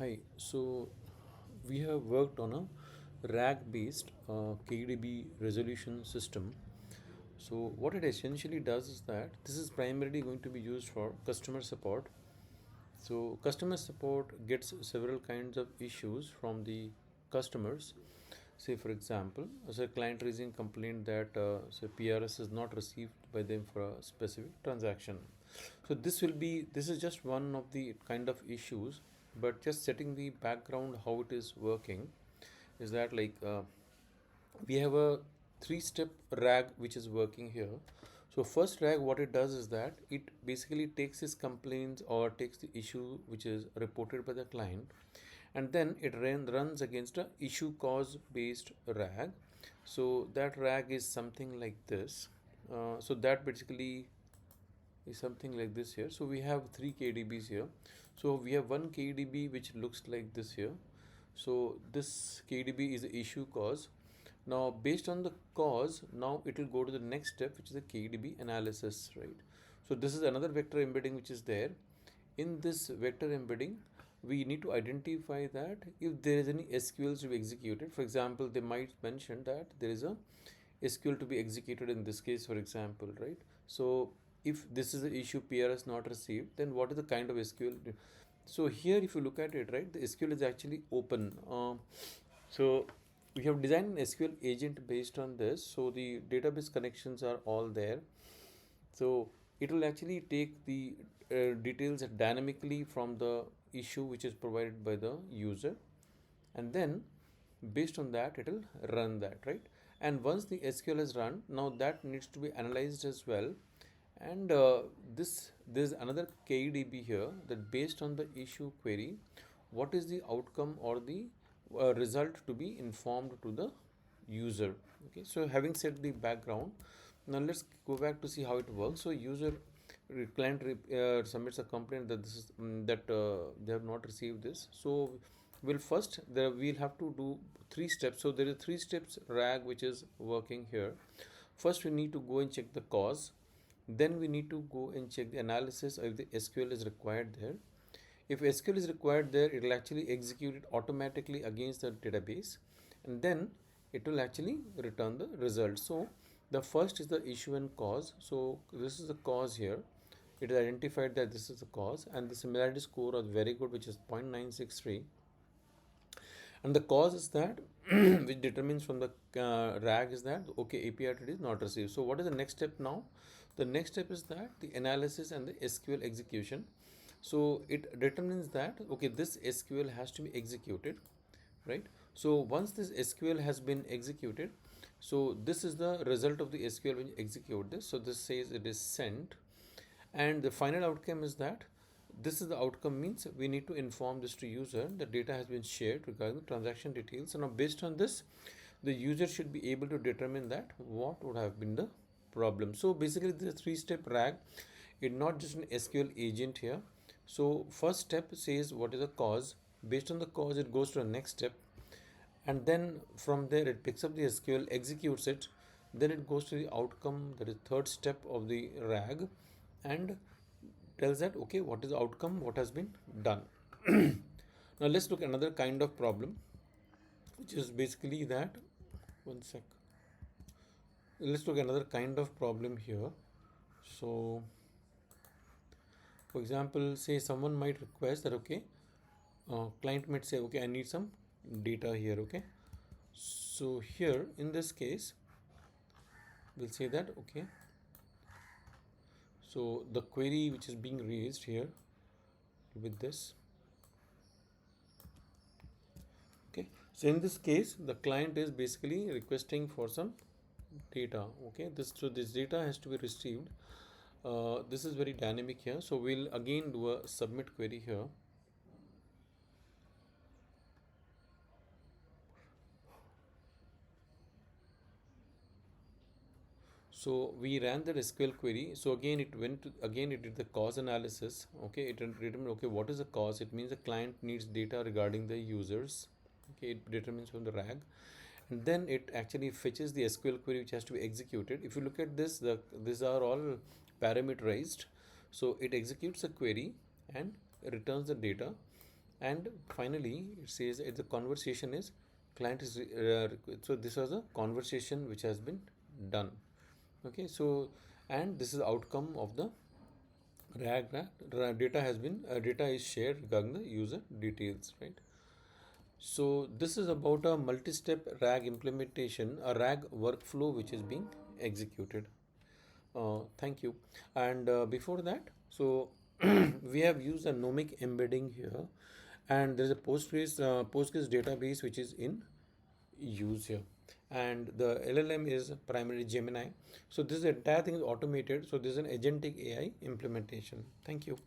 Hi, so we have worked on a RAG based KDB resolution system. So, what it essentially does is that this is primarily going to be used for customer support. So, customer support gets several kinds of issues from the customers. Say, for example, as a client raising complaint that say PRS is not received by them for a specific transaction. So this is just one of the kind of issues, but just setting the background how it is working is that we have a three-step RAG which is working here. So first RAG, what it does is that it basically takes his complaints or takes the issue which is reported by the client, and then it runs against a issue cause based RAG. So that RAG is something like this. So that basically is something like this here. So we have three KDBs here. So we have one KDB which looks like this here. So this KDB is the issue cause. Now based on the cause, now it will go to the next step, which is the KDB analysis, right? So this is another vector embedding which is there. In this vector embedding, we need to identify that if there is any SQLs to be executed. For example, they might mention that there is a SQL to be executed in this case, for example, right? So if this is the issue PRS not received, then what is the kind of SQL? So here, if you look at it, right, the SQL is actually open. So we have designed an SQL agent based on this. So the database connections are all there. So it will actually take the details dynamically from the issue which is provided by the user, and then based on that it will run that, right? And once the SQL is run, now that needs to be analyzed as well. And this there's another KDB here that based on the issue query, what is the outcome or the result to be informed to the user. Okay, so having said the background, now let's go back to see how it works. So user submits a complaint that this is that they have not received this. So we'll have to do three steps. So there are three steps RAG which is working here. First we need to go and check the cause, then we need to go and check the analysis if the SQL is required there. If SQL is required there, it will actually execute it automatically against the database, and then it will actually return the result. So the first is the issue and cause. So this is the cause here. It is identified that this is the cause, and the similarity score was very good, which is 0.963. And the cause is that which determines from the RAG is that okay, API is not received. So what is the next step now? The next step is that the analysis and the SQL execution. So it determines that okay, this SQL has to be executed, right? So once this SQL has been executed, so this is the result of the SQL when you execute this. So this says it is sent, and the final outcome is that this is the outcome, means we need to inform this to user the data has been shared regarding the transaction details. And now based on this, the user should be able to determine that what would have been the problem. So basically this three-step RAG, it's not just an SQL agent here. So first step says what is the cause. Based on the cause, it goes to the next step, and then from there it picks up the SQL, executes it, then it goes to the outcome, that is third step of the RAG, and tells that okay, what is the outcome, what has been done. Now let's look at another kind of problem, which is basically that, one sec, let's look at another kind of problem here. So for example, say someone might request that okay, client might say okay, I need some data here. Okay, so here in this case we'll say that okay, so the query which is being raised here with this, okay, so in this case the client is basically requesting for some data. Okay, this data has to be received. This is very dynamic here, so we'll again do a submit query here. So we ran that SQL query. So again it went to, again it did the cause analysis. Okay, it determined okay, what is the cause. It means the client needs data regarding the users. Okay, it determines from the RAG, and then it actually fetches the SQL query which has to be executed. If you look at this, these are all parameterized. So it executes a query and returns the data. And finally, it says the conversation is client is so this was a conversation which has been done. Okay, so and this is the outcome of the data has been data is shared regarding the user details, right? So this is about a multi-step RAG implementation, a RAG workflow which is being executed. Thank you. And before that, so we have used a nomic embedding here, and there is a Postgres database which is in use here, and the LLM is primarily Gemini. So this entire thing is automated. So this is an agentic AI implementation. Thank you.